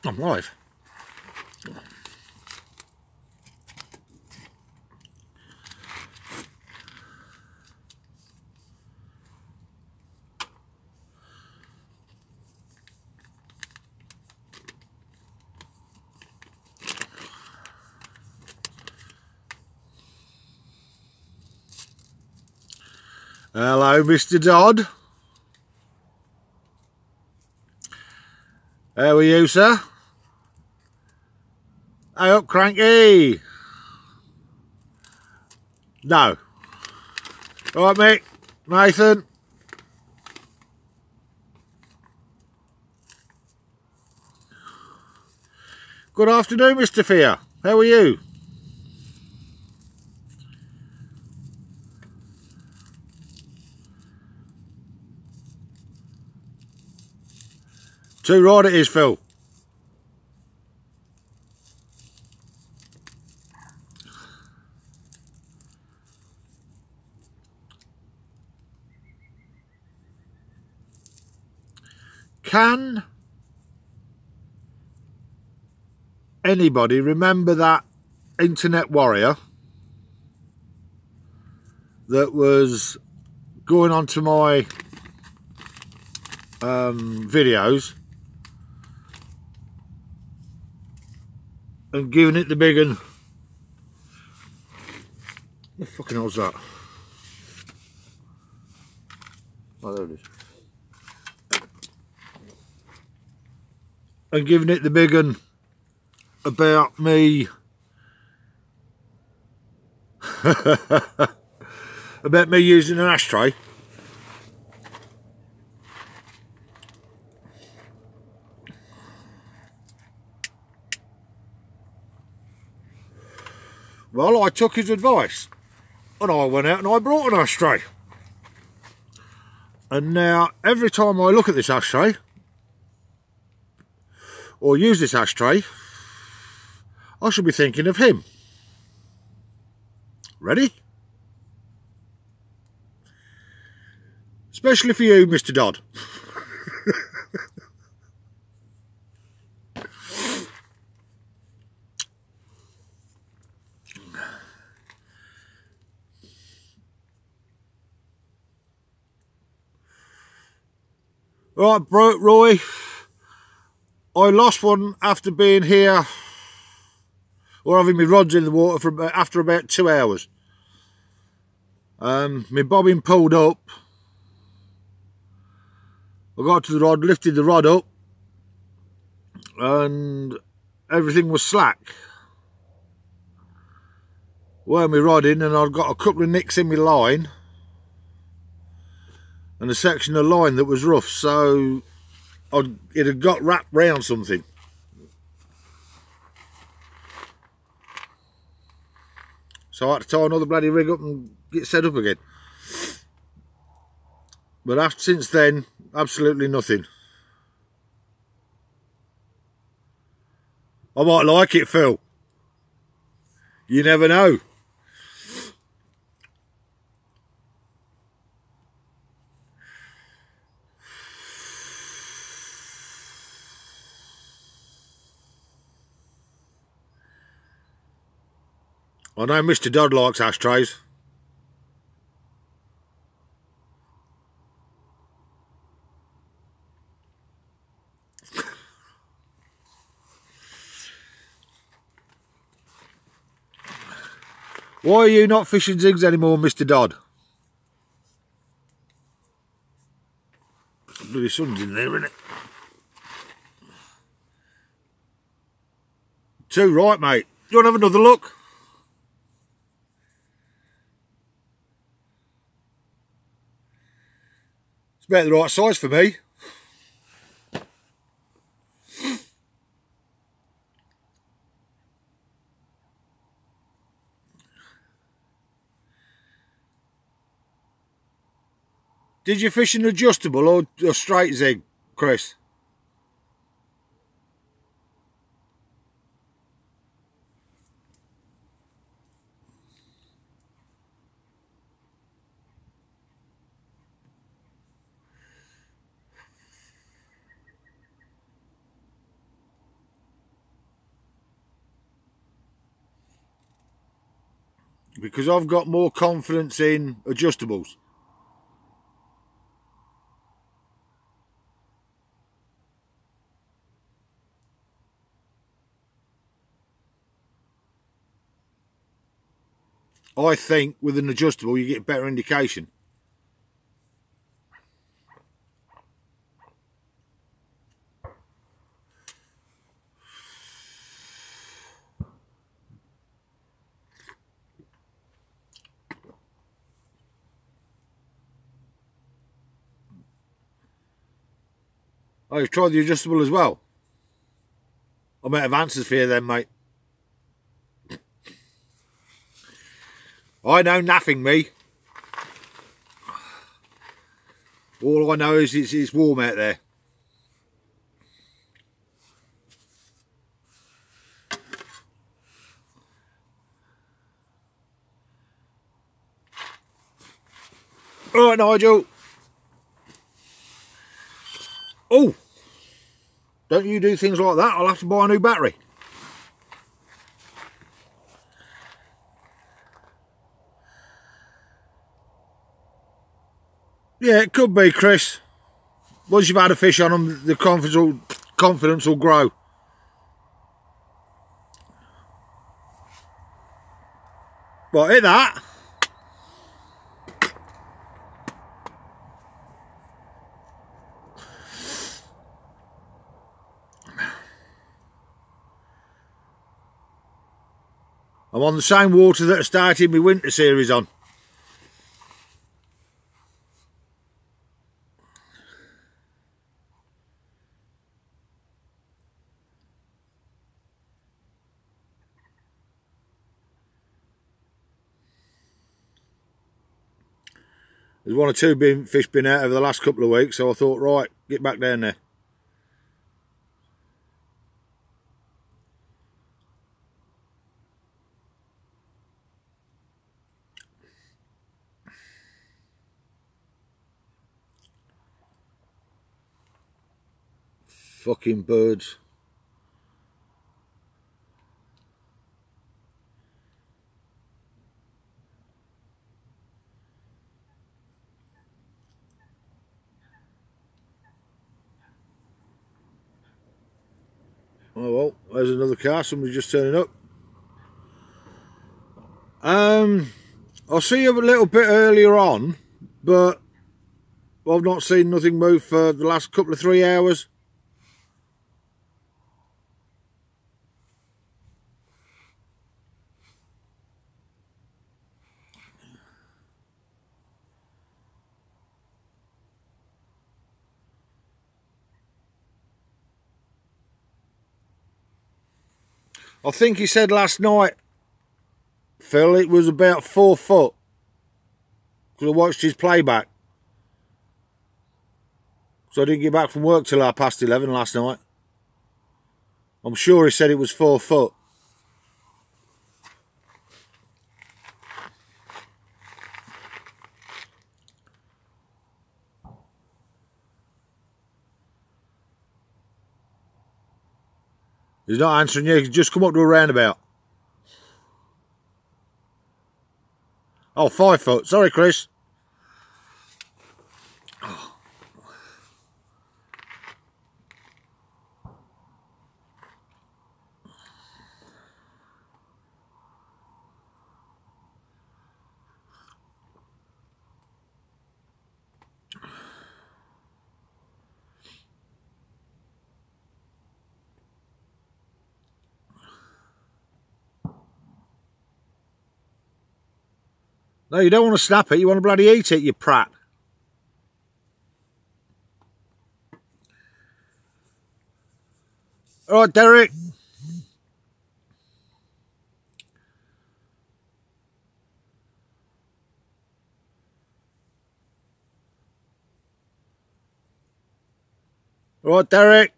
I'm live. Hello, Mr. Dodd. How are you, sir? Hey up, Cranky. No. All right, Mick. Nathan. Good afternoon, Mr. Fear. How are you? Too right it is, Phil. Can anybody remember that internet warrior that was going onto my videos and giving it the big one? What the fucking hell's that? Oh, there it is. And giving it the big one about me about me using an ashtray. Well, I took his advice and I went out and I brought an ashtray. And now every time I look at this ashtray or use this ashtray, I should be thinking of him. Ready? Especially for you, Mr. Dodd. Right, Roy, I lost one after being here or having my rods in the water for after about 2 hours. My bobbin pulled up. I got to the rod, lifted the rod up, and everything was slack. Well, my rod in, and I'd got a couple of nicks in my line, and a section of line that was rough, so it had got wrapped round something. So I had to tie another bloody rig up and get set up again. But since then, absolutely nothing. I might like it, Phil. You never know. I know Mr. Dodd likes ashtrays. Why are you not fishing zigs anymore, Mr. Dodd? Bloody sun's in there, isn't it? Too right, mate. You want to have another look? It's about the right size for me. Did you fish an adjustable or a straight zig, Chris? because I've got more confidence in adjustables. I think with an adjustable you get better indication. Oh, you've tried the adjustable as well? I might have answers for you then, mate. I know nothing, me. All I know is it's warm out there. All right, Nigel. Oh, don't you do things like that? I'll have to buy a new battery. Yeah, it could be, Chris. Once you've had a fish on them, the confidence will grow. Right, hit that. I'm on the same water that I started my winter series on. There's one or two fish been out over the last couple of weeks, so I thought, right, get back down there. Fucking birds. Oh well, there's another car, somebody's just turning up. I'll see you a little bit earlier on, but I've not seen nothing move for the last couple of 3 hours. I think he said last night, Phil, it was about 4 foot. Because I watched his playback. So I didn't get back from work till 11:30 last night. I'm sure he said it was 4 foot. He's not answering you, he's just come up to a roundabout. Oh, 5 foot. Sorry, Chris. No, you don't want to snap it, you want to bloody eat it, you prat. All right, Derek. All right, Derek.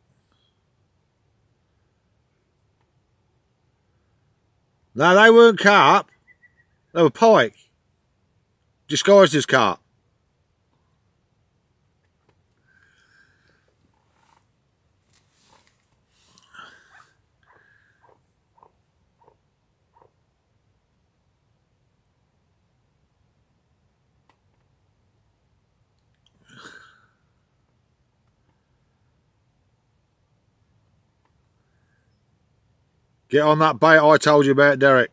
No, they weren't carp. They were pike. Disguised as carp. Get on that bait I told you about, Derek.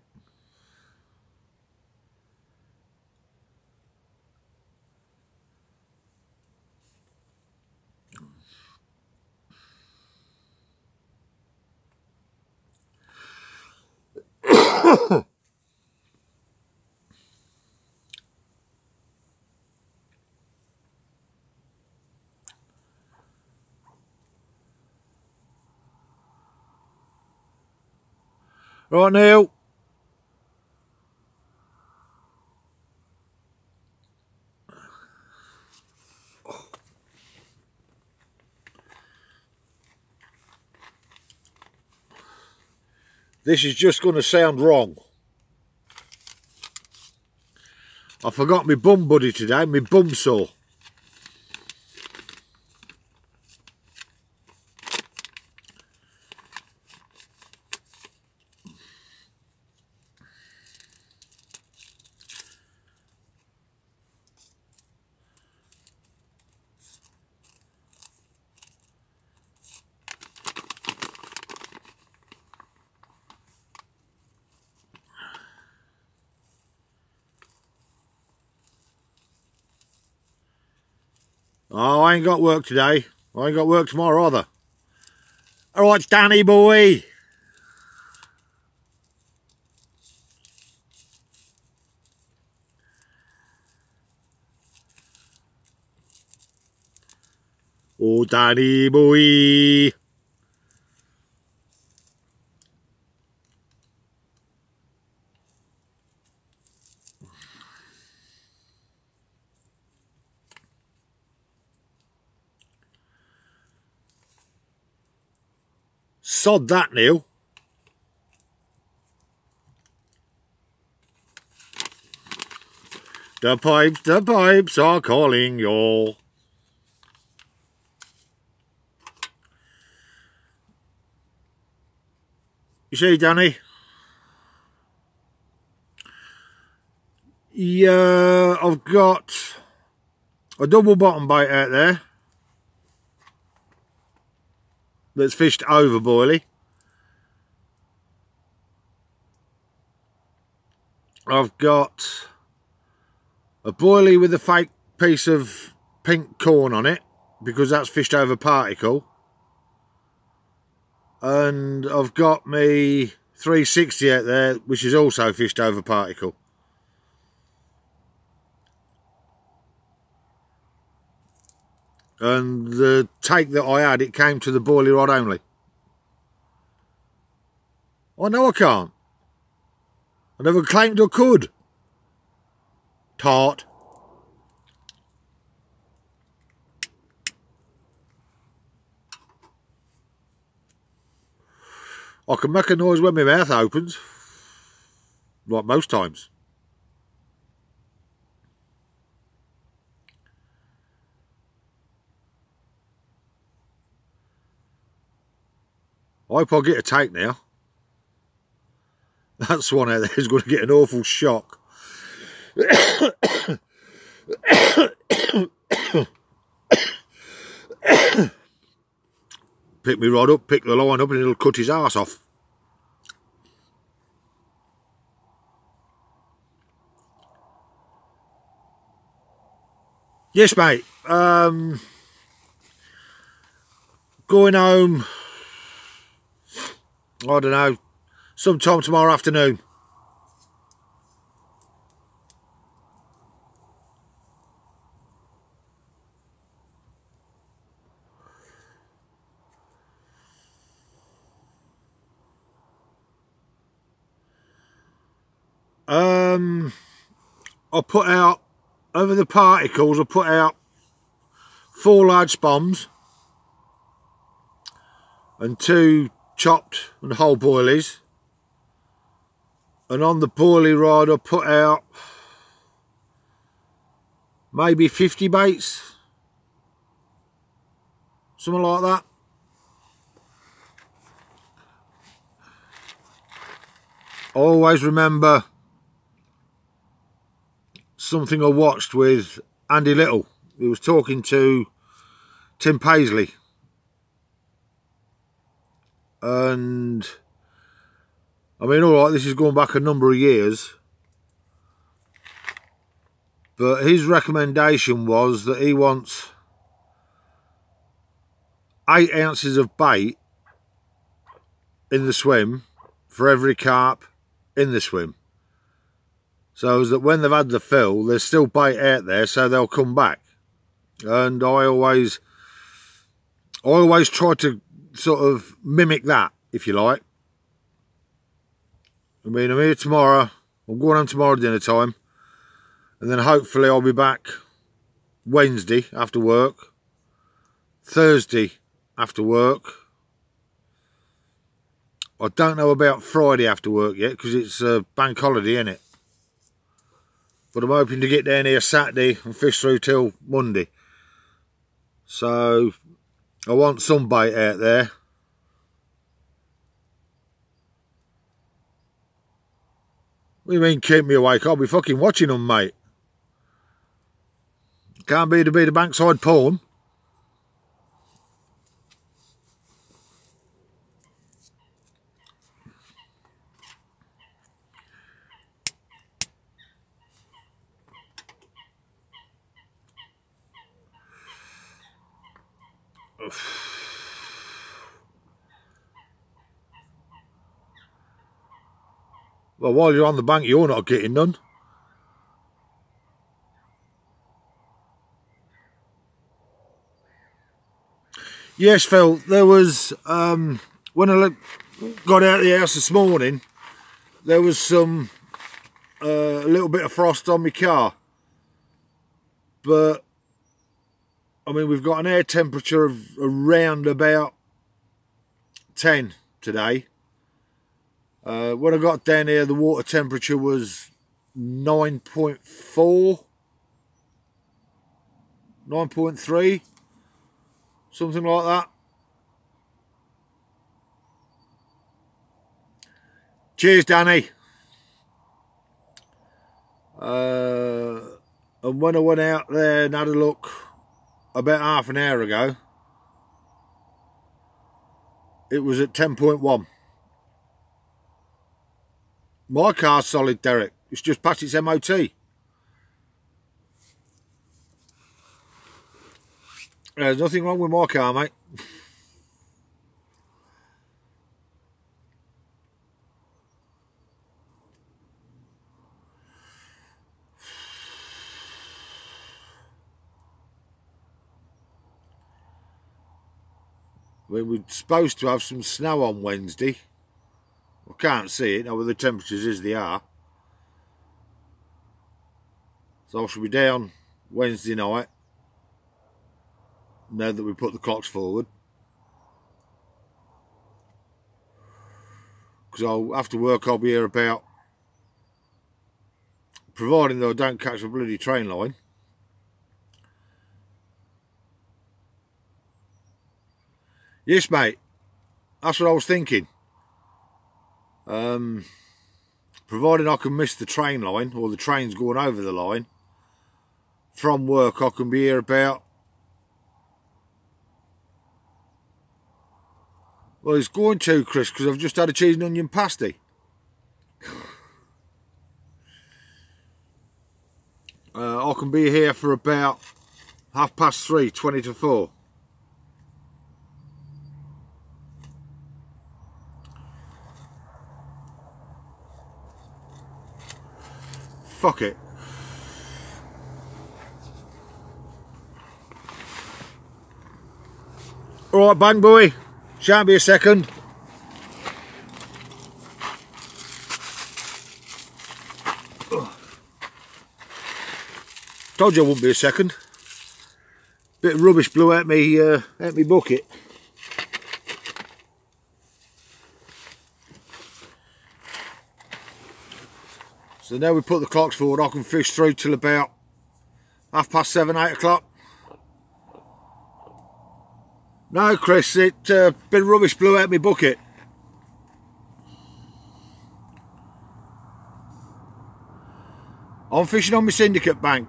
Right, Neil. This is just going to sound wrong. I forgot my bum buddy today, my bum saw. Oh, I ain't got work today. I ain't got work tomorrow either. Alright, Danny boy. Oh, Danny boy. Sod that, Neil. The pipes are calling y'all. You see, Danny? Yeah, I've got a double bottom bait out there that's fished over boilie. I've got a boilie with a fake piece of pink corn on it because that's fished over particle. And I've got me 360 out there which is also fished over particle. And the take that I had, it came to the boilie rod only. I know I can't. I never claimed I could. Tart. I can make a noise when my mouth opens. Like most times. I hope I get a take now. That's one out there is going to get an awful shock. Pick me rod up, pick the line up, and it'll cut his arse off. Yes, mate. Going home, I don't know, sometime tomorrow afternoon. I put out, over the particles, I put out 4 large spoms and 2 chopped and whole boilies. And on the boilie rod I put out maybe 50 baits. Something like that. I always remember something I watched with Andy Little. He was talking to Tim Paisley. And I mean, alright, this is going back a number of years. But his recommendation was that he wants 8 ounces of bait in the swim for every carp in the swim. So as that when they've had the fill, there's still bait out there, so they'll come back. And I always try to sort of mimic that, if you like. I mean, I'm here tomorrow. I'm going home tomorrow dinner time. And then hopefully I'll be back Wednesday after work. Thursday after work. I don't know about Friday after work yet, because it's a bank holiday, isn't it? But I'm hoping to get down here Saturday and fish through till Monday. So I want some bait out there. What do you mean keep me awake? I'll be fucking watching them, mate. Can't be the bankside porn. Well, while you're on the bank, you're not getting none. Yes, Phil, there was, when I got out of the house this morning, there was some, a little bit of frost on my car. But, I mean, we've got an air temperature of around about 10 today. When I got down here, the water temperature was 9.4, 9.3, something like that. Cheers, Danny. And when I went out there and had a look about half an hour ago, it was at 10.1. My car's solid, Derek. It's just past its MOT. There's nothing wrong with my car, mate. We're supposed to have some snow on Wednesday. I can't see it now with the temperatures as they are. So I shall be down Wednesday night, now that we put the clocks forward. Because after work I'll be here about, providing that I don't catch a bloody train line. Yes, mate. That's what I was thinking. Providing I can miss the train line, or the train's going over the line, from work I can be here about, well, it's going to, Chris, because I've just had a cheese and onion pasty. I can be here for about 3:30, 20 to 4. Fuck it. Alright, bang boy. Shan't be a second. Told you I wouldn't be a second. Bit of rubbish blew out me bucket. So now we put the clocks forward, I can fish through till about 7:30, 8 o'clock. No, Chris, bit of rubbish blew out my bucket. I'm fishing on my syndicate bank.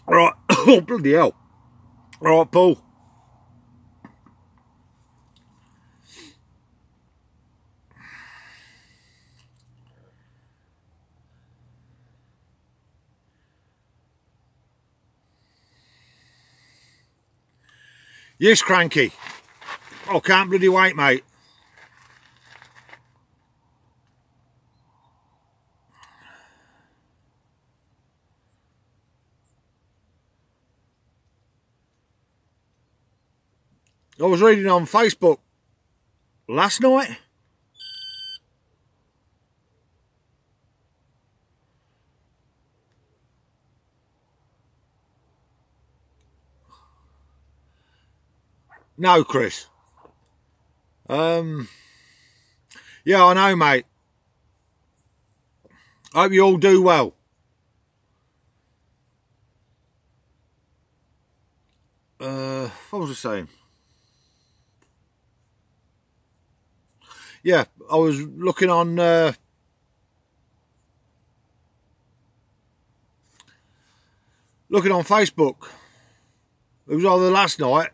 Right, oh bloody hell. Right, Paul, Yes, Cranky. Oh, can't bloody wait, mate. I was reading on Facebook last night. No, Chris. Yeah, I know, mate. I hope you all do well. What was I saying? Yeah, I was looking on Facebook. It was either last night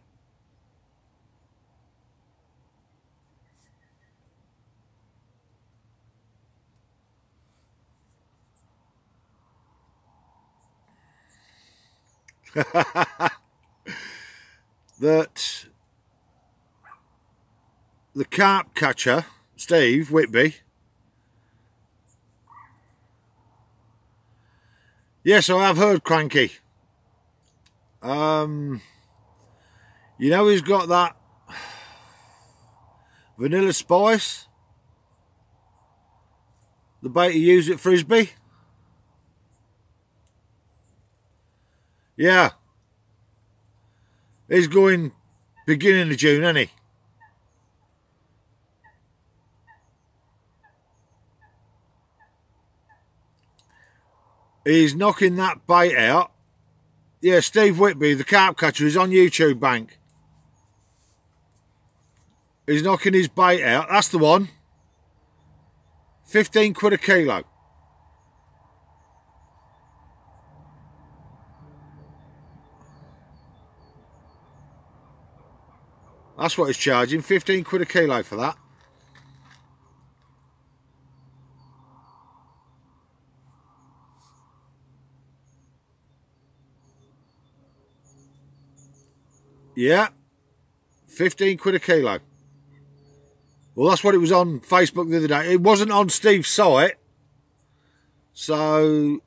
that the carp catcher, Steve Whitby. Yes, I have heard, Cranky. You know he's got that vanilla spice, the bait he used at Frisbee. Yeah. He's going beginning of June, isn't he? He's knocking that bait out. Yeah, Steve Whitby, the carp catcher, is on YouTube, Bank. He's knocking his bait out. That's the one. 15 quid a kilo. That's what he's charging. 15 quid a kilo for that. Yeah. 15 quid a kilo. Well, that's what it was on Facebook the other day. It wasn't on Steve's site. So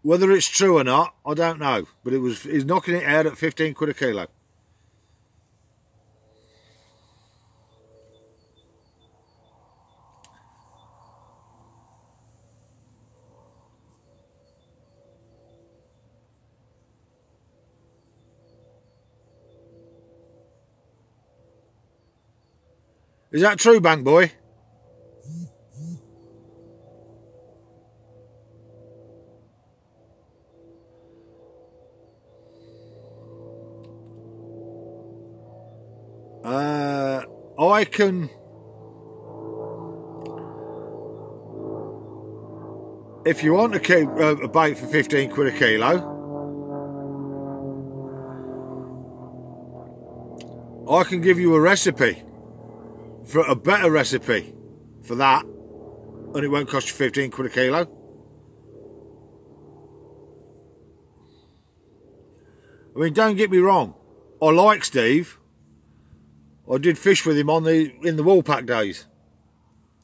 whether it's true or not, I don't know. But he's knocking it out at 15 quid a kilo. Is that true, Bank Boy? I can... If you want to keep a bait for 15 quid a kilo, I can give you a recipe, for a better recipe for that, and it won't cost you 15 quid a kilo. I mean, don't get me wrong, I like Steve. I did fish with him in the Woolpack days.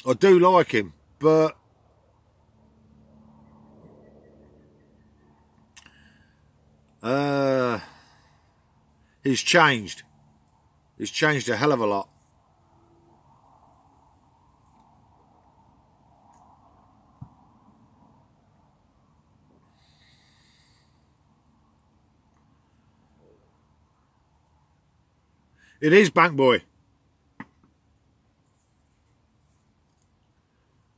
I do like him, but he's changed. He's changed a hell of a lot. It is, Bank Boy. I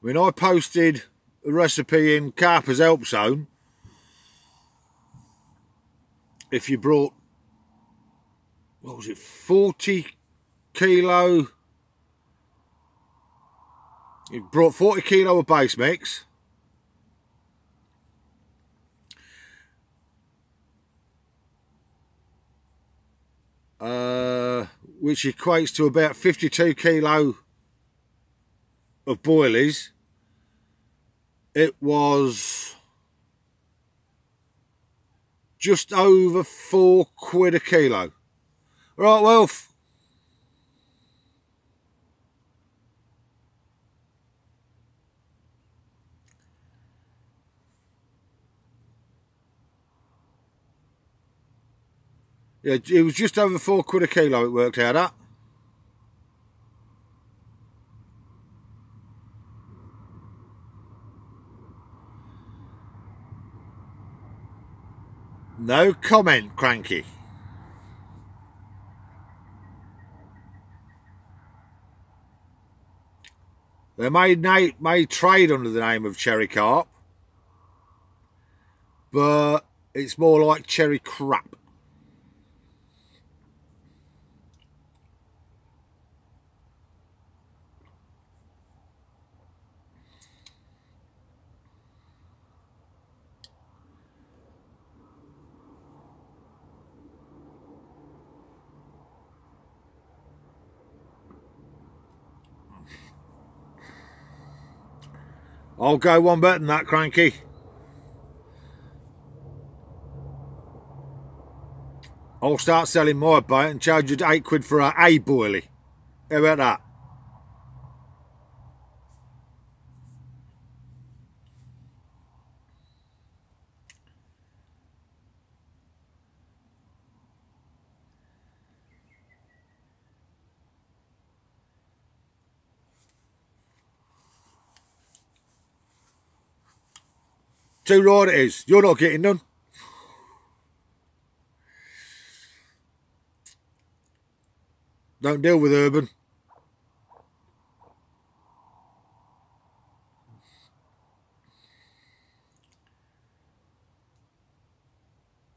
mean, I posted a recipe in Carper's Help Zone. If you brought, what was it, 40 kilo... You brought 40 kilo of base mix. Which equates to about 52 kilo of boilies. It was just over £4 a kilo. Right, Wolf. Yeah, it was just over £4 a kilo it worked out at. No comment, Cranky. They may trade under the name of cherry carp, but it's more like cherry crap. I'll go one better than that, Cranky. I'll start selling my bait and charge you £8 for a boilie. How about that? Too right it is. You're not getting none. Don't deal with Urban.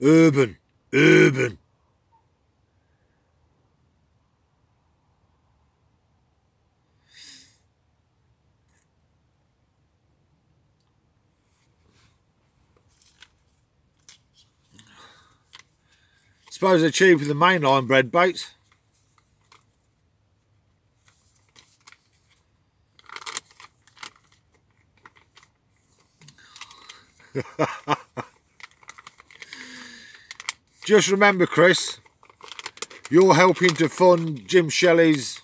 Urban. Suppose they're cheaper than mainline bread baits. Just remember, Chris, you're helping to fund Jim Shelley's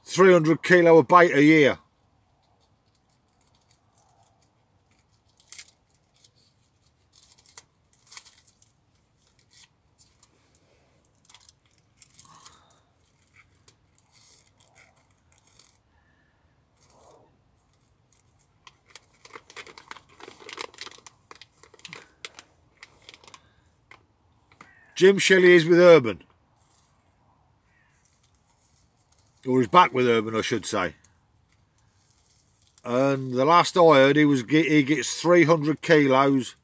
300 kilo of bait a year. Jim Shelley is with Urban. Or he's back with Urban, I should say. And the last I heard, he gets 300 kilos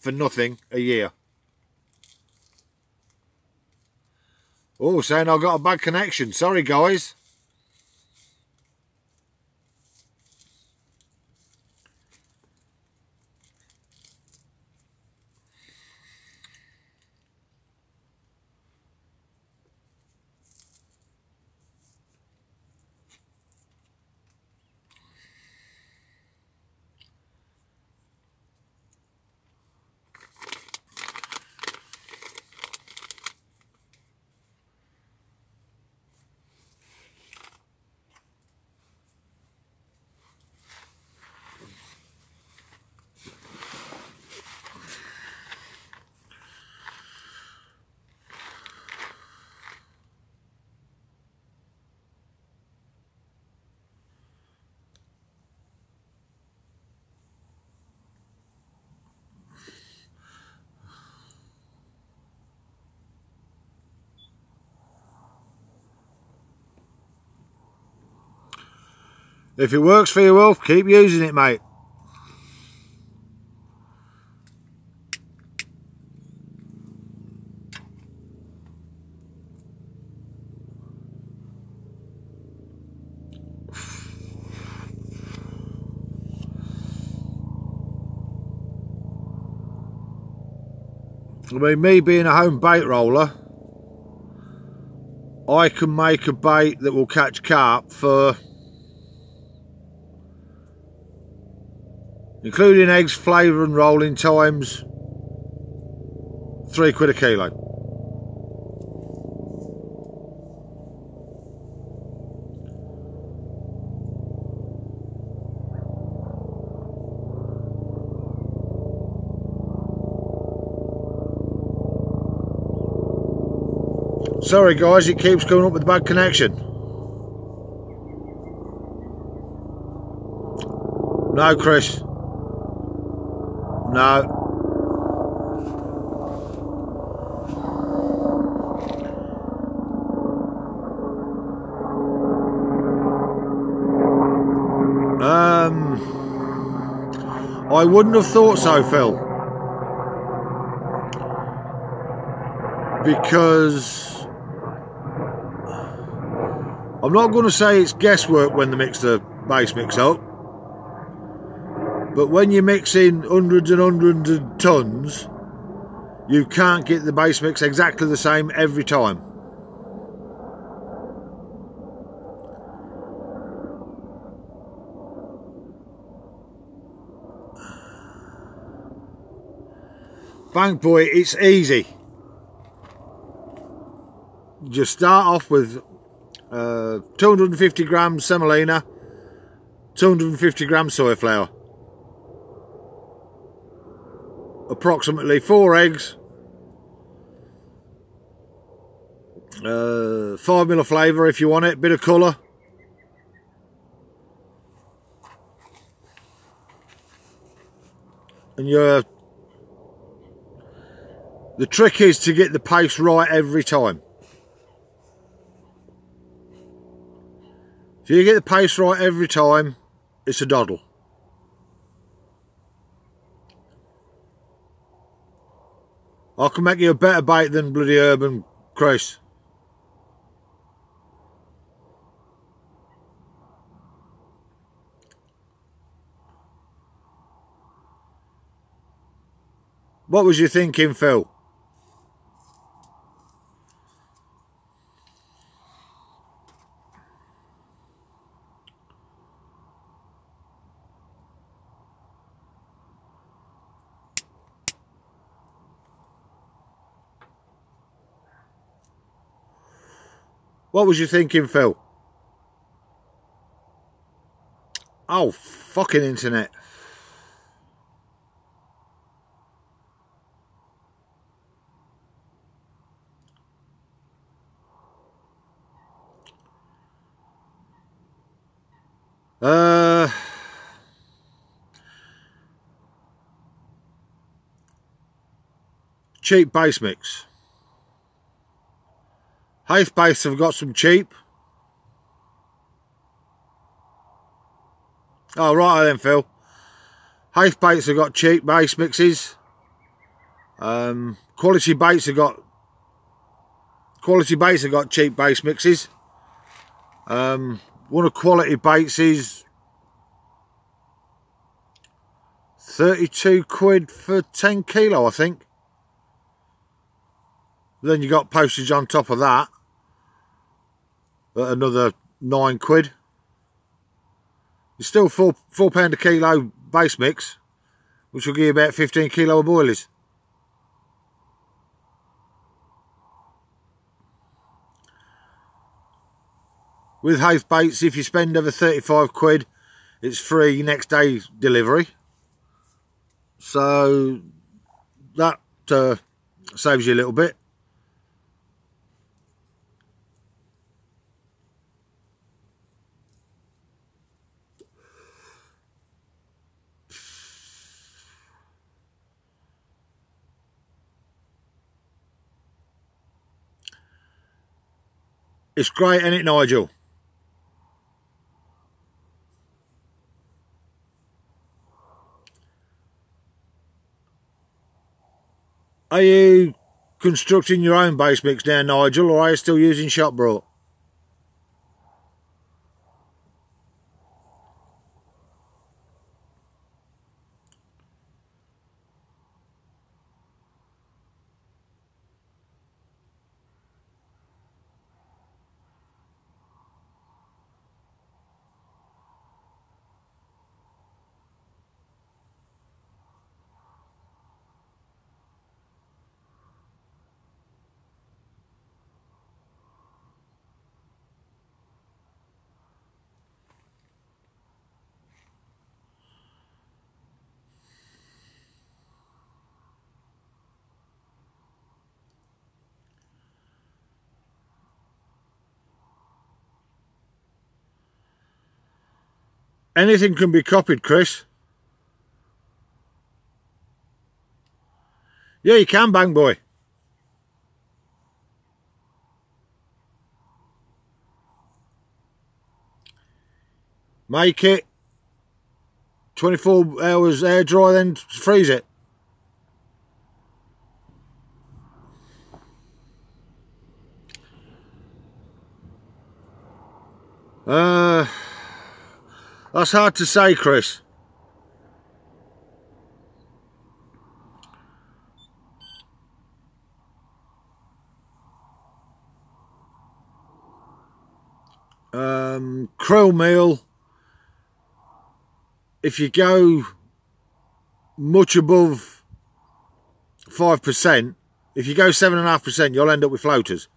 for nothing a year. Oh, saying I got a bad connection. Sorry, guys. If it works for you, Wolf, keep using it, mate. I mean, me being a home bait roller, I can make a bait that will catch carp for, including eggs, flavour and rolling times, £3 a kilo. Sorry guys, it keeps coming up with a bad connection. No, Chris. No. I wouldn't have thought so, Phil. Because I'm not going to say it's guesswork when they mix the base mix up. But when you mix in hundreds and hundreds of tons, you can't get the base mix exactly the same every time. Bank Boy, it's easy. Just start off with 250 grams semolina, 250 grams soy flour, approximately 4 eggs, 5ml of flavour if you want it, bit of colour, and the trick is to get the paste right every time. If you get the paste right every time, it's a doddle. I can make you a better bait than bloody Urban Chris. What was you thinking, Phil? What was you thinking, Phil? Oh, fucking internet. Cheap base mix. Hayth Base have got some cheap. Oh, right then, Phil. Hayth Baits have got cheap base mixes. Quality Baits have got cheap base mixes. One of Quality Baits is £32 for 10 kilo, I think. Then you got postage on top of that at another £9. It's still £4 a kilo base mix, which will give you about 15 kilo of boilies. With Hayth Baits, if you spend over £35, it's free next day delivery. So that saves you a little bit. It's great, ain't it, Nigel? Are you constructing your own base mix now, Nigel, or are you still using shop brought? Anything can be copied, Chris. Yeah, you can, Bang Boy. Make it 24 hours air dry, then freeze it. That's hard to say, Chris. Krill meal, if you go much above 5%, if you go 7.5%, you'll end up with floaters.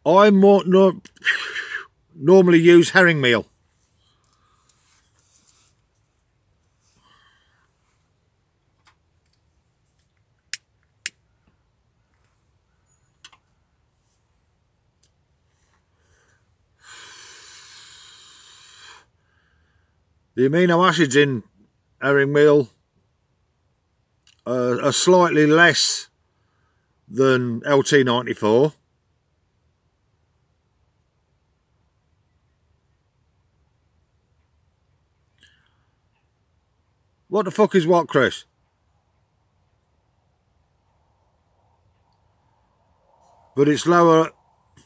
I normally use herring meal. The amino acids in herring meal are slightly less than LT94. What the fuck is what, Chris? But it's lower,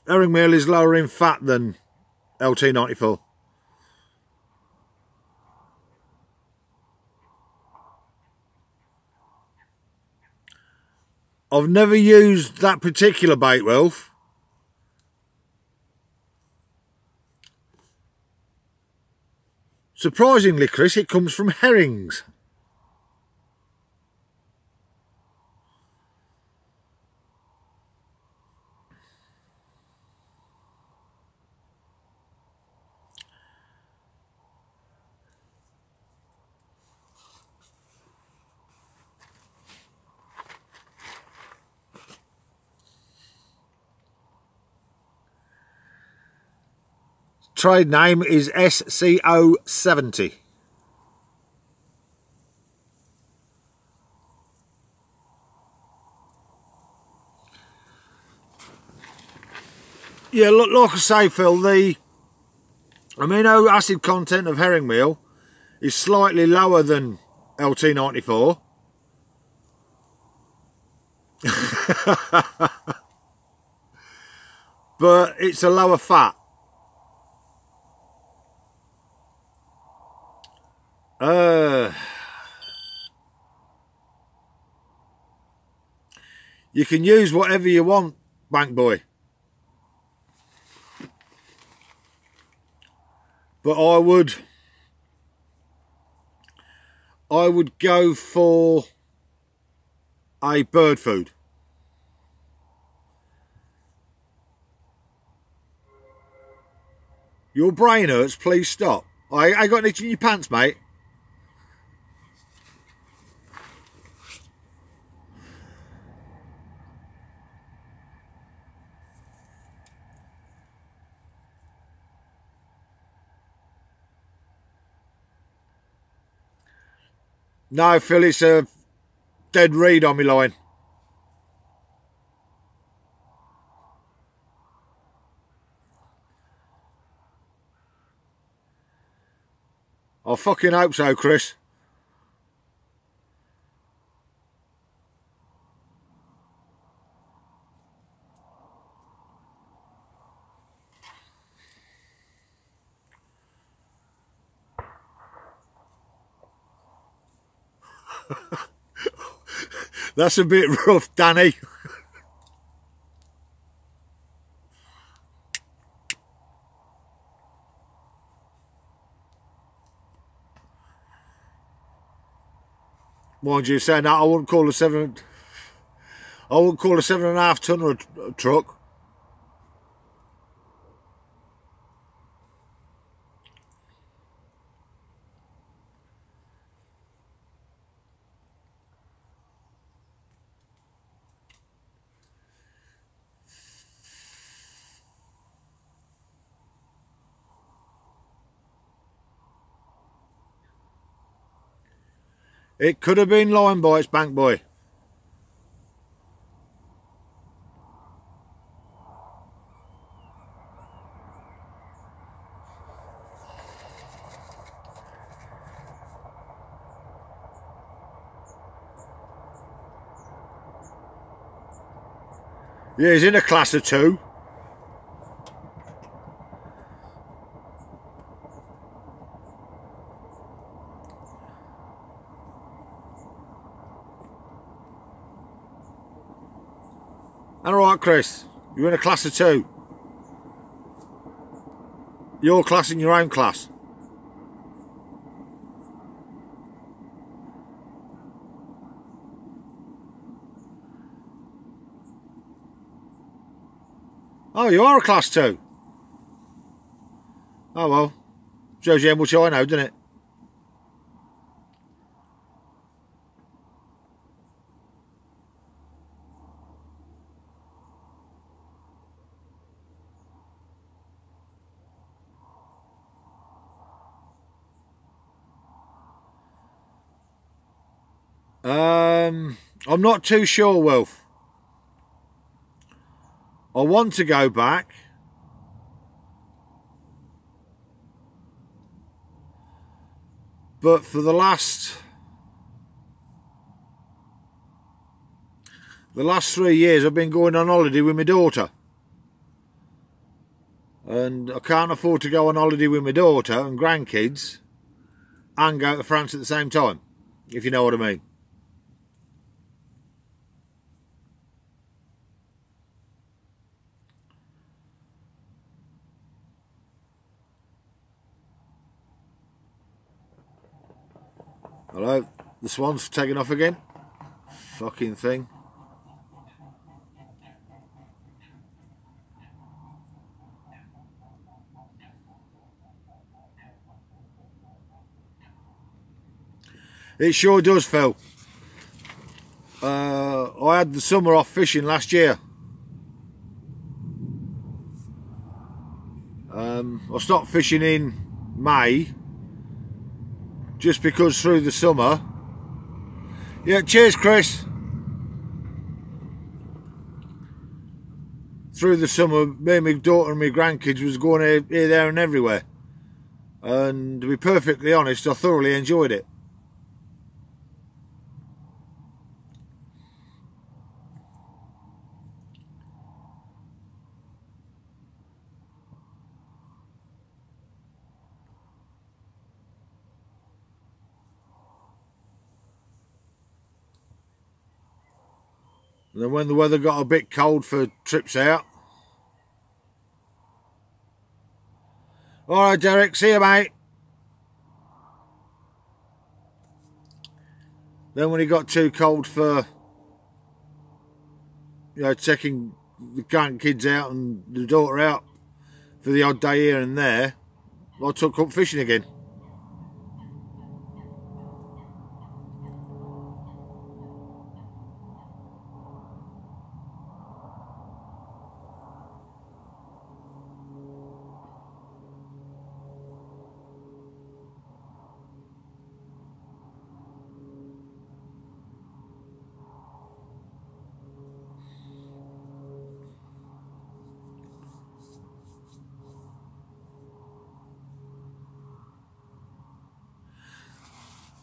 herring meal is lower in fat than LT94. I've never used that particular bait, Wilf. Surprisingly, Chris, it comes from herrings. Trade name is SCO70. Yeah, look, like I say, Phil, the amino acid content of herring meal is slightly lower than LT94. But it's a lower fat. You can use whatever you want, Bank Boy. But I would go for a bird food. Your brain hurts, please stop. I got an itch in your pants, mate. No, Phil, it's a dead read on my line. I fucking hope so, Chris. That's a bit rough, Danny. Mind you, saying that, I wouldn't call a 7.5 tonner a truck. It could have been line bites, Bank Boy. Yeah, he's in a class of 2. Alright, Chris, you're in a class of 2. Your class in your own class. Oh, you are a class 2. Oh well, shows you how much I know, doesn't it? I'm not too sure, Wilf. I want to go back, but for the last 3 years I've been going on holiday with my daughter, and I can't afford to go on holiday with my daughter and grandkids and go to France at the same time, if you know what I mean. Hello, the swan's taking off again. Fucking thing. It sure does, Phil. I had the summer off fishing last year. I stopped fishing in May just because through the summer. Yeah, cheers, Chris. Through the summer, me and my daughter and my grandkids was going here, there and everywhere. And to be perfectly honest, I thoroughly enjoyed it. And then when the weather got a bit cold for trips out. Alright, Derek, see you, mate. Then when it got too cold for, taking the grandkids out and the daughter out for the odd day here and there, I took up fishing again.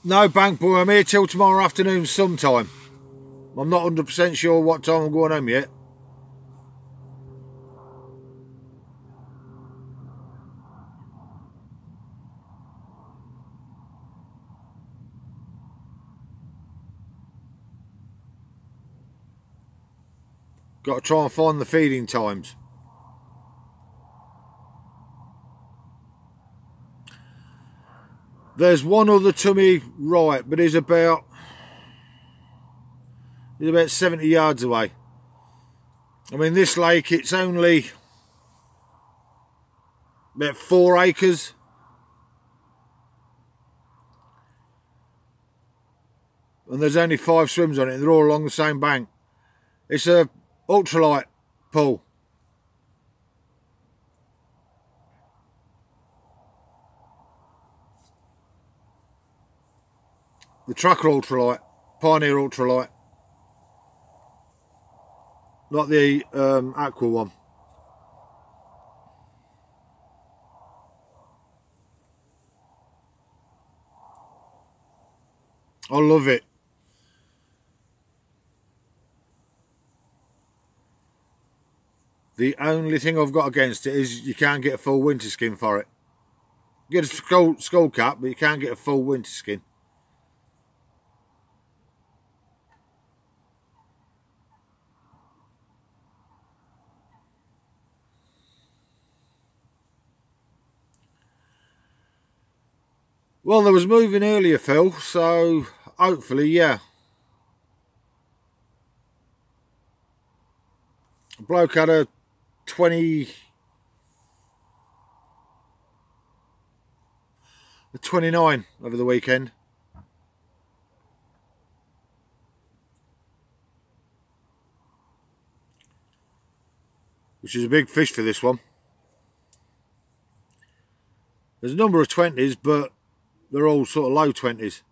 No, Bank Boy, I'm here till tomorrow afternoon sometime. I'm not 100% sure what time I'm going home yet. Got to try and find the feeding times. There's one other to me right, but he's about 70 yards away. I mean, this lake, it's only about 4 acres. And there's only 5 swims on it, and they're all along the same bank. It's a ultralight pool. The Tracker Ultralight, Pioneer Ultralight, not the Aqua one. I love it. The only thing I've got against it is you can't get a full winter skin for it. You get a skull cap, but you can't get a full winter skin. Well, there was moving earlier, Phil, so hopefully, yeah. A bloke had a 29 over the weekend. Which is a big fish for this one. There's a number of 20s, but they're all sort of low 20s.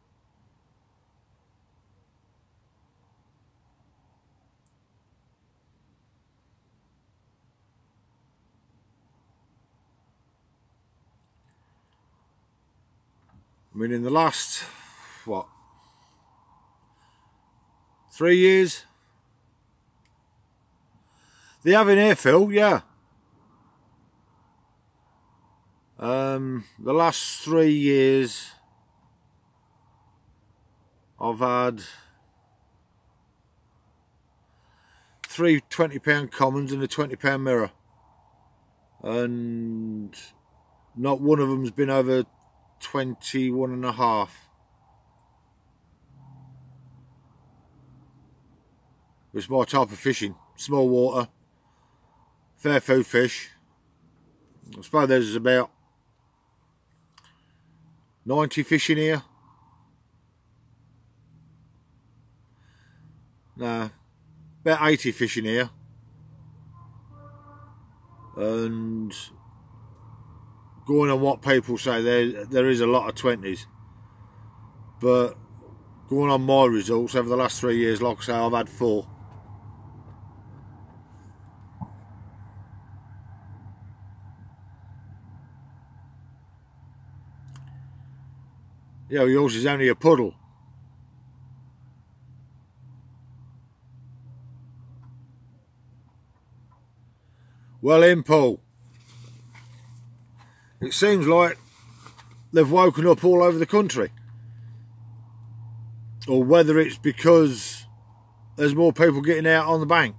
I mean, in the last, what, 3 years? They have in here, Phil, yeah. The last 3 years, I've had 3 £20 commons and a £20 mirror. And not one of them's been over 21.5. It's my type of fishing. Small water, fair food fish. I suppose there's about 90 fish in here. No, about 80 fish in here. And going on what people say, there is a lot of 20s. But going on my results over the last 3 years, like I say, I've had 4. Yeah, yours is only a puddle. Well in, Paul. It seems like they've woken up all over the country. Or whether it's because there's more people getting out on the bank.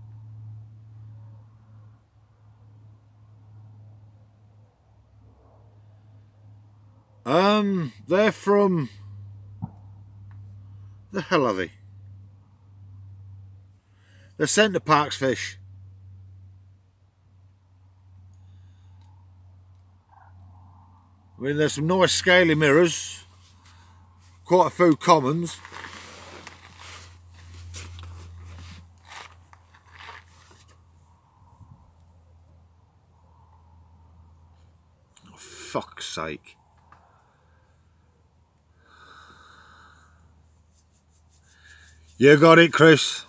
They're from... The hell are they? They're Centre Parks fish. I mean, there's some nice scaly mirrors. Quite a few commons. Oh, fuck's sake. You got it, Chris.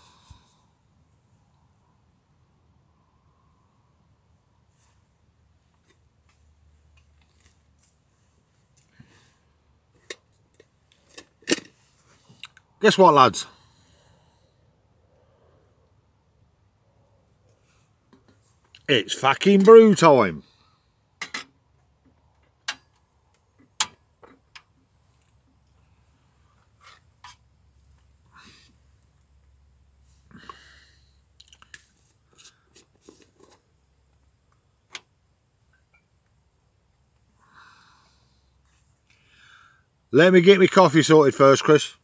Guess what, lads? It's fucking brew time. Let me get my coffee sorted first, Chris.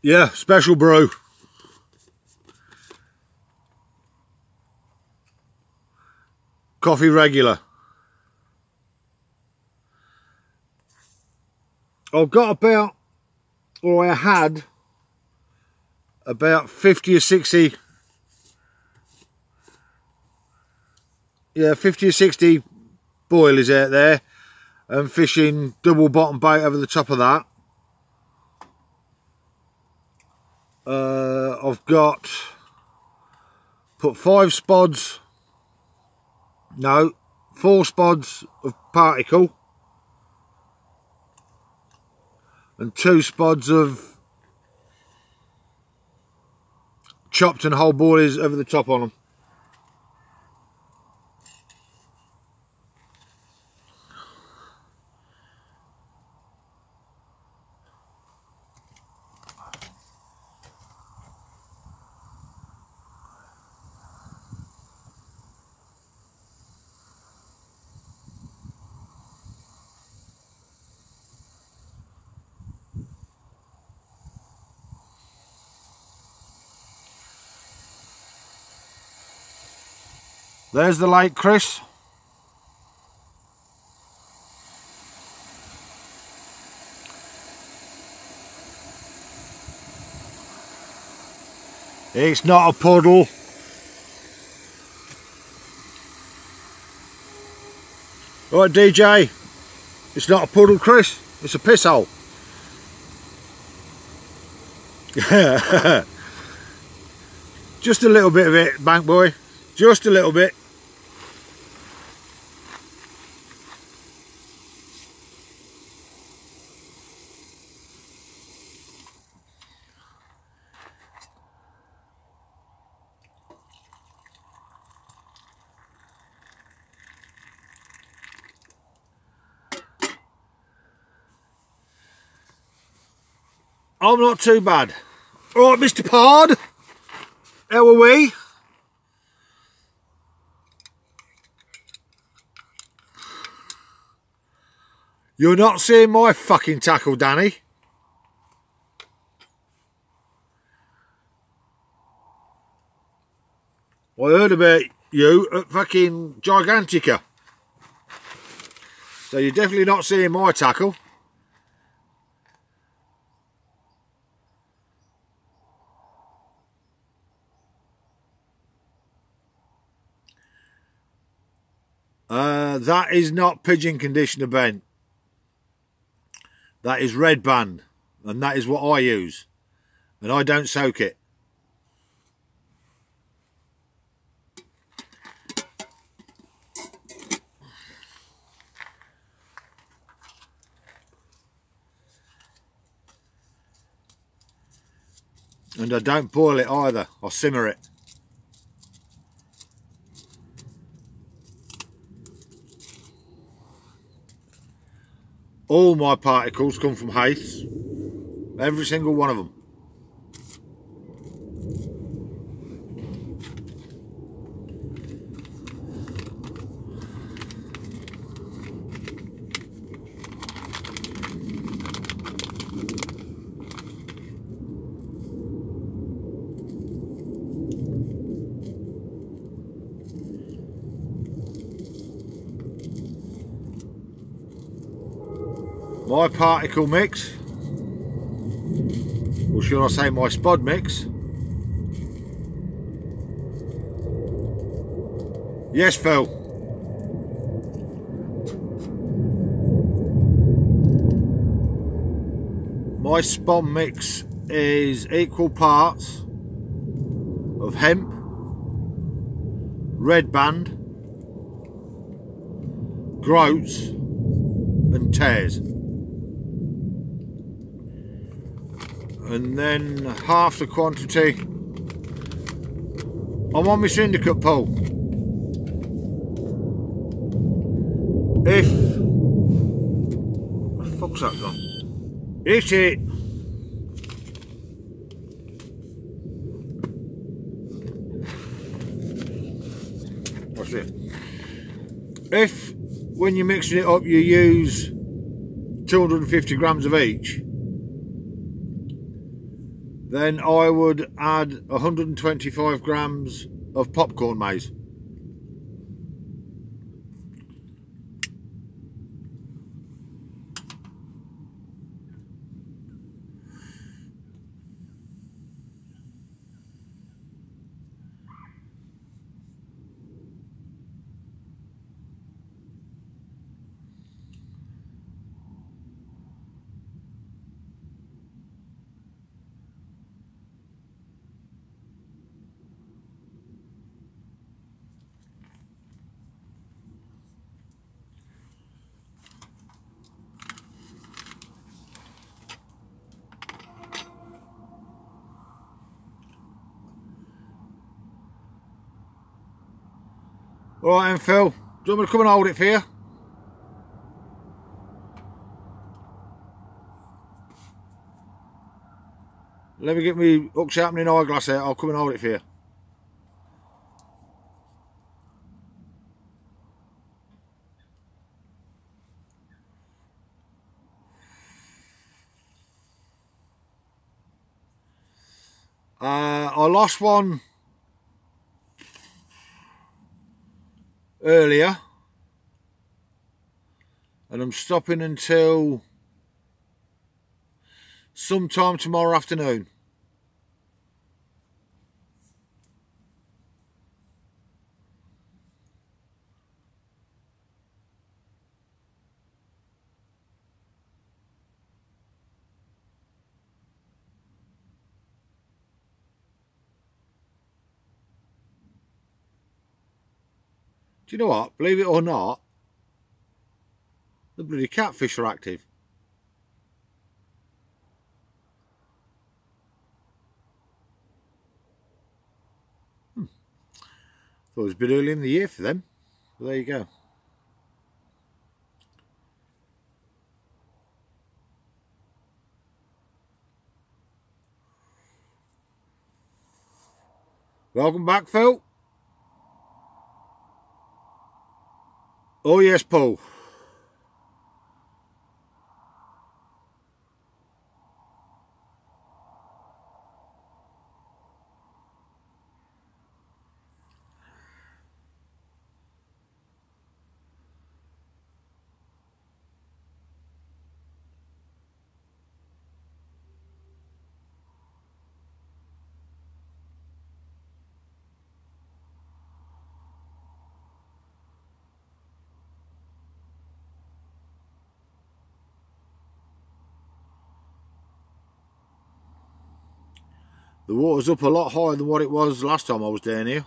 Yeah, special brew. Coffee regular. I've got about, or I had about 50 or 60, yeah, 50 or 60 boilies out there, and fishing double bottom bait over the top of that. I've got, put 4 spods of particle and 2 spods of chopped and whole boilies over the top on them. There's the lake, Chris. It's not a puddle. Right, DJ. It's not a puddle, Chris. It's a piss hole. Just a little bit of it, bank boy. Just a little bit. I'm not too bad. All right, Mr. Pard. How are we? You're not seeing my fucking tackle, Danny. I heard about you at fucking Gigantica. So you're definitely not seeing my tackle. That is not pigeon conditioner, Ben. That is Red Band, and that is what I use, and I don't soak it. And I don't boil it either, I simmer it. All my particles come from Haith's, every single one of them. My particle mix, or should I say my spod mix? Yes, Phil. My spod mix is equal parts of hemp, Red Band, groats and tears. And then half the quantity. I'm on my syndicate pole. If what the fuck's that gone? Hit it. What's it? If when you're mixing it up you use 250 grams of each, then I would add 125 grams of popcorn maize. Alright then, Phil. Do you want me to come and hold it for you? Let me get me hook sharpening eyeglass out. I'll come and hold it for you. I lost one earlier, and I'm stopping until sometime tomorrow afternoon. Do you know what? Believe it or not, the bloody catfish are active. Thought it was a bit early in the year for them. But there you go. Welcome back, Phil. Oh yes, Paul. The water's up a lot higher than what it was last time I was down here.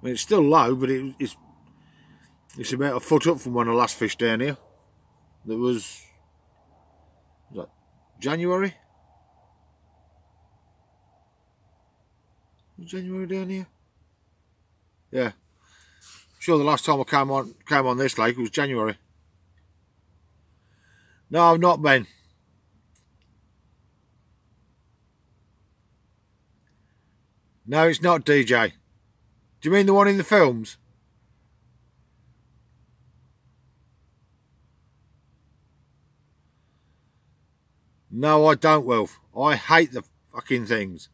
I mean, it's still low, but it's about a foot up from when I last fished down here. That was that January? Was January down here? Yeah. Sure, the last time I came on this lake was January. No, I've not been. No, it's not DJ. Do you mean the one in the films? No, I don't, Wilf. I hate the fucking things.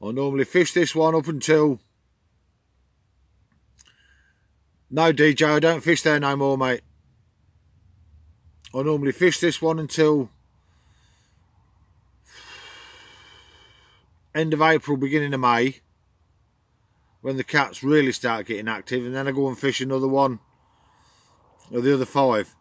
I normally fish this one up until... No, DJ, I don't fish there no more, mate. I normally fish this one until end of April, beginning of May, when the cats really start getting active, and then I go and fish another one of the other 5.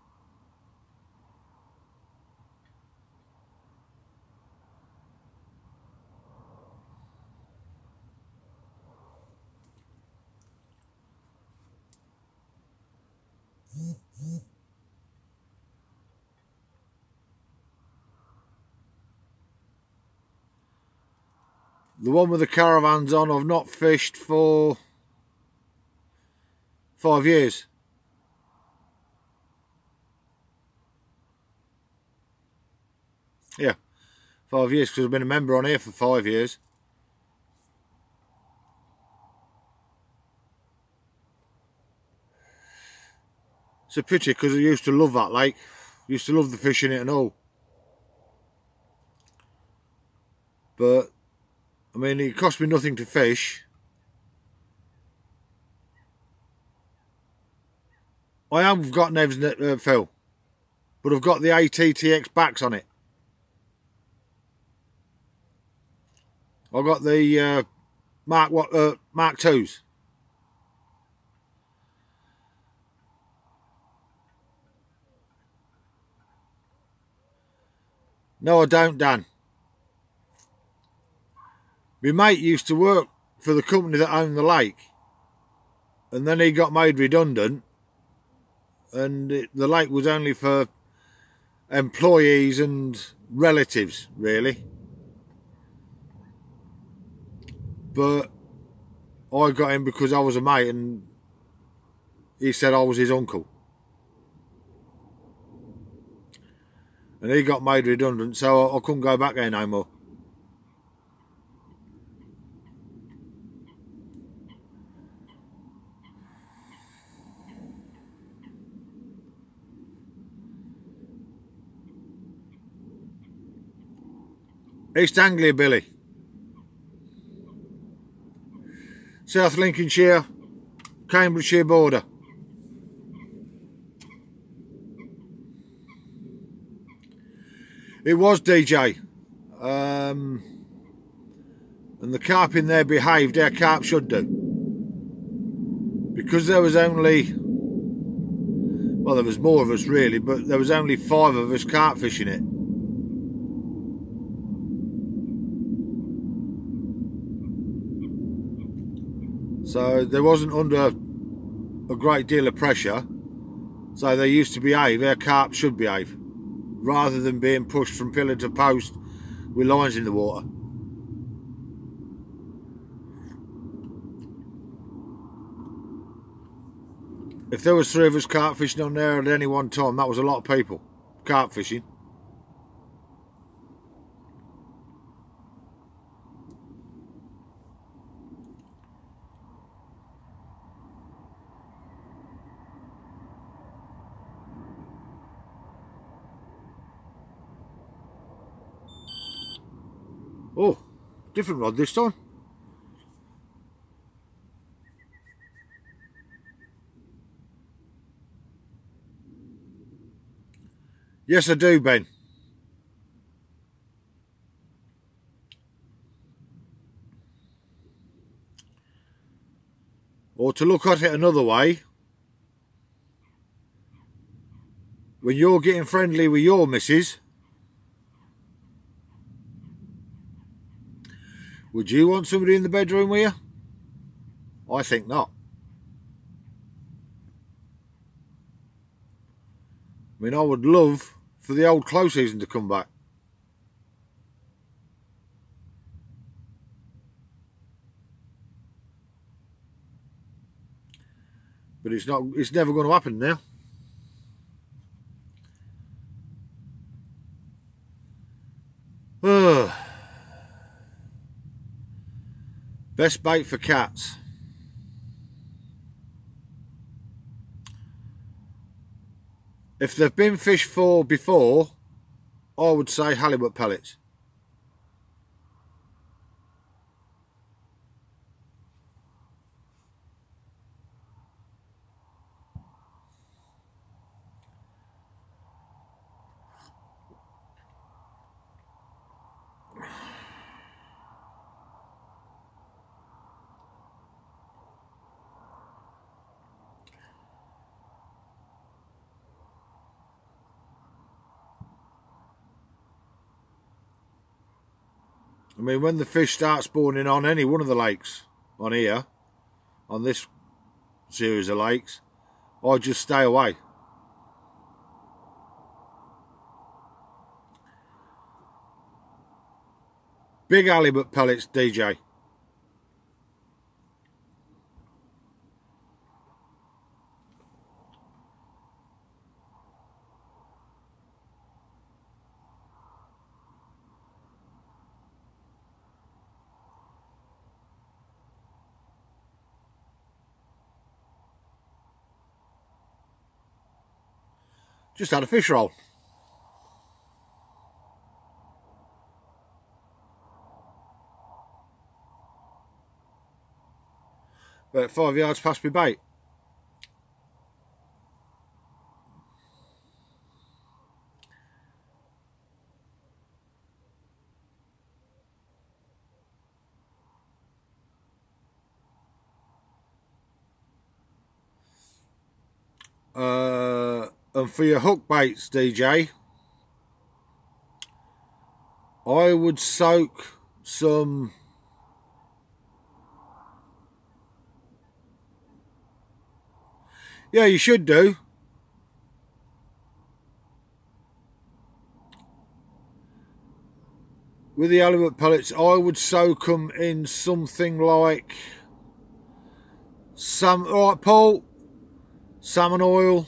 The one with the caravans on, I've not fished for 5 years. Yeah, 5 years, because I've been a member on here for 5 years. It's a pity, because I used to love that lake. Used to love the fishing it and all. But, I mean, it cost me nothing to fish. I have got Nev's Phil, but I've got the ATTX backs on it. I've got the Mark 2s. No, I don't, Dan. My mate used to work for the company that owned the lake, and then he got made redundant, and the lake was only for employees and relatives, really. But I got him because I was a mate, and he said I was his uncle. And he got made redundant, so I couldn't go back there no more. East Anglia, Billy. South Lincolnshire, Cambridgeshire border. It was DJ. And the carp in there behaved how carp should do. Because there was only, well, there was more of us really, but there was only 5 of us carp fishing it. So there wasn't under a great deal of pressure. So they used to behave how carp should behave, rather than being pushed from pillar to post with lines in the water. If there was 3 of us carp fishing on there at any one time, that was a lot of people carp fishing. Oh, different rod this time. Yes, I do, Ben. Or to look at it another way, when you're getting friendly with your missus, would you want somebody in the bedroom with you? I think not. I mean, I would love for the old close season to come back. But it's not. It's never going to happen now. Best bait for cats. If they've been fished for before, I would say halibut pellets. I mean, when the fish start spawning on any one of the lakes on here, on this series of lakes, I just stay away. Big halibut pellets, DJ. Just had a fish roll. About 5 yards past my bait. And for your hook baits, DJ, I would soak some Yeah, you should do. With the halibut pellets, I would soak them in something like alright, Paul, salmon oil,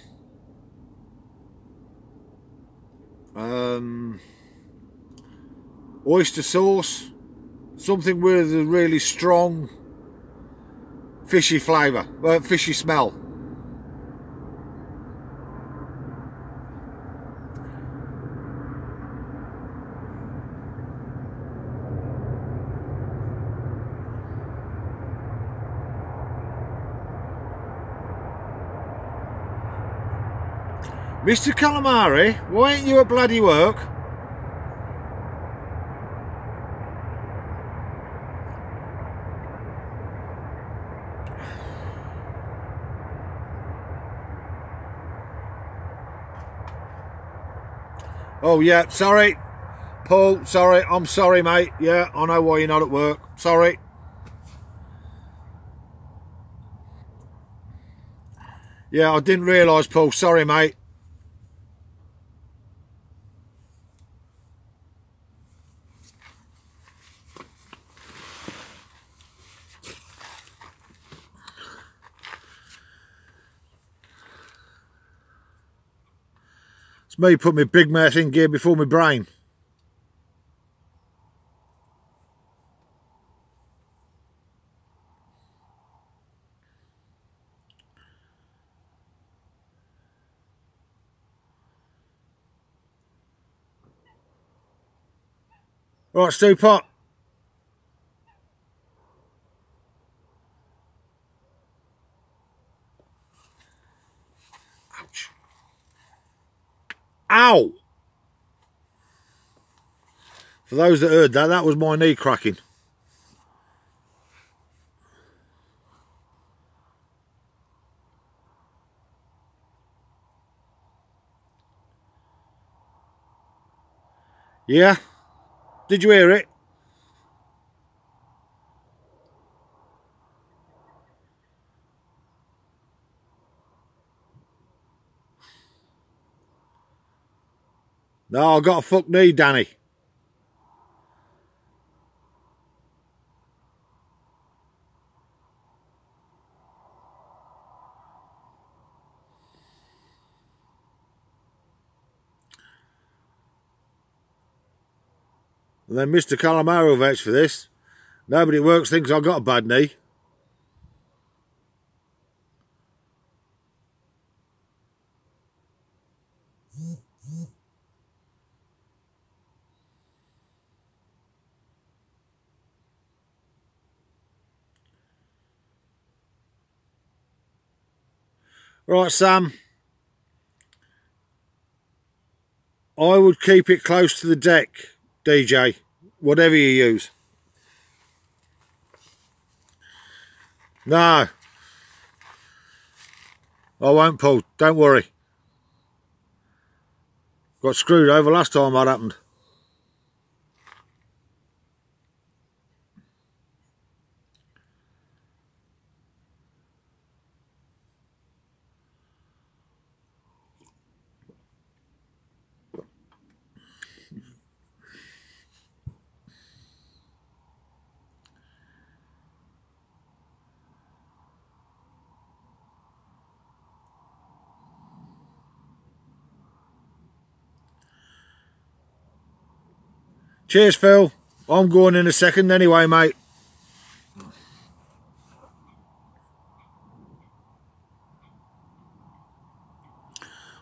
oyster sauce, something with a really strong fishy flavour, fishy smell. Mr. Calamari, why ain't you at bloody work? Oh yeah, sorry. Paul, sorry, I'm sorry mate. Yeah, I know why you're not at work. Sorry. Yeah, I didn't realise, Paul. Sorry mate. It's me put my big mouth in gear before my brain. Right, Stu Pot. Ouch. Ow! For those that heard that, that was my knee cracking. Yeah? Did you hear it? No, I got a fuck knee, Danny. And then Mr. Calamari will vouch for this. Nobody at work thinks I've got a bad knee. Right, Sam. I would keep it close to the deck, DJ. Whatever you use. No. I won't pull. Don't worry. Got screwed over last time that happened. Cheers, Phil. I'm going in a second anyway, mate.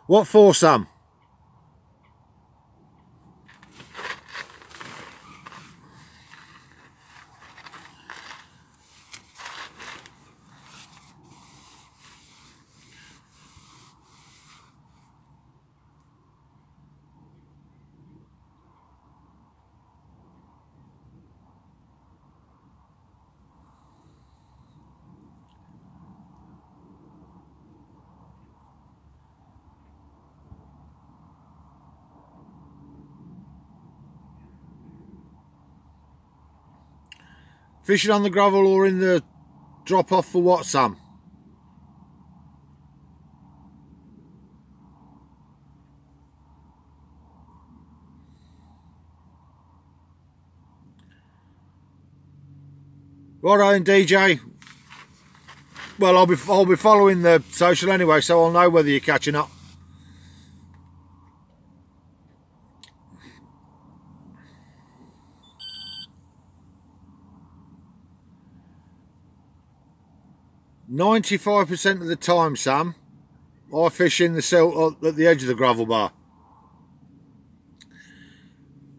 What for, Sam? Fishing on the gravel or in the drop off for what, Sam? Righto then, DJ. Well, I'll be following the social anyway, so I'll know whether you're catching up. "95% of the time, Sam, I fish in the silt at the edge of the gravel bar.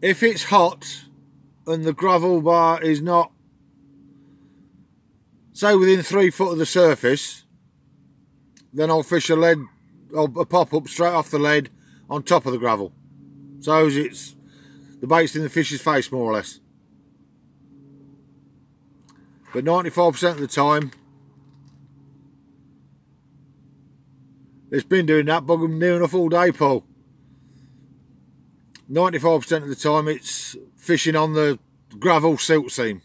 If it's hot and the gravel bar is not, say, within 3 foot of the surface, then I'll fish a lead, a pop up straight off the lead on top of the gravel. So it's the bait's in the fish's face, more or less. But 95% of the time, it's been doing that, bug them near enough all day, Paul. 95% of the time, it's fishing on the gravel silt seam.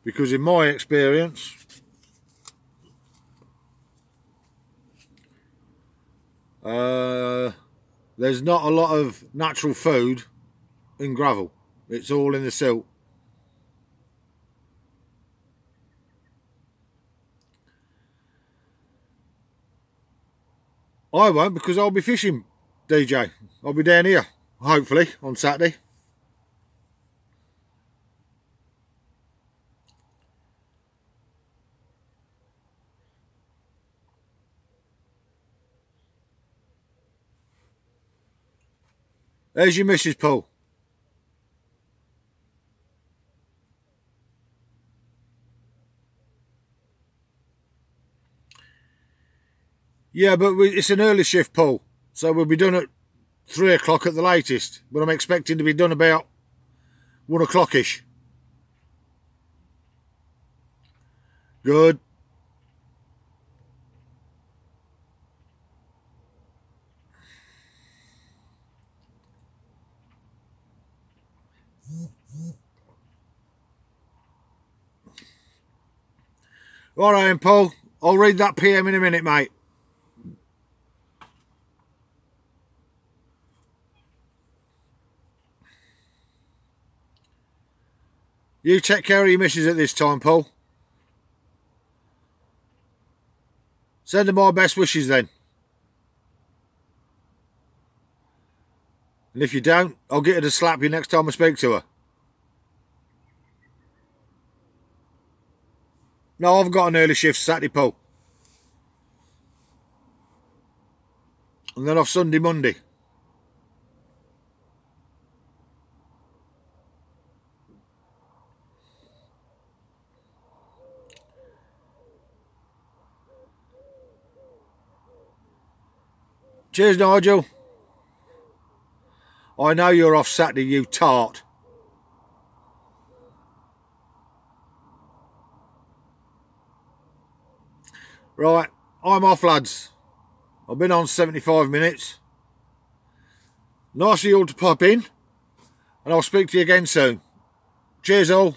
Because in my experience, there's not a lot of natural food in gravel. It's all in the silt. I won't, because I'll be fishing, DJ. I'll be down here, hopefully, on Saturday. There's your missus, Paul. Yeah, but it's an early shift, Paul. So we'll be done at 3 o'clock at the latest. But I'm expecting to be done about 1 o'clock-ish. Good. All right, Paul. I'll read that PM in a minute, mate. You take care of your missus at this time, Paul. Send her my best wishes then. And if you don't, I'll get her to slap you next time I speak to her. No, I've got an early shift Saturday, Paul. And then off Sunday, Monday. Cheers, Nigel. I know you're off Saturday, you tart. Right, I'm off, lads. I've been on 75 minutes. Nice of you all to pop in, and I'll speak to you again soon. Cheers all.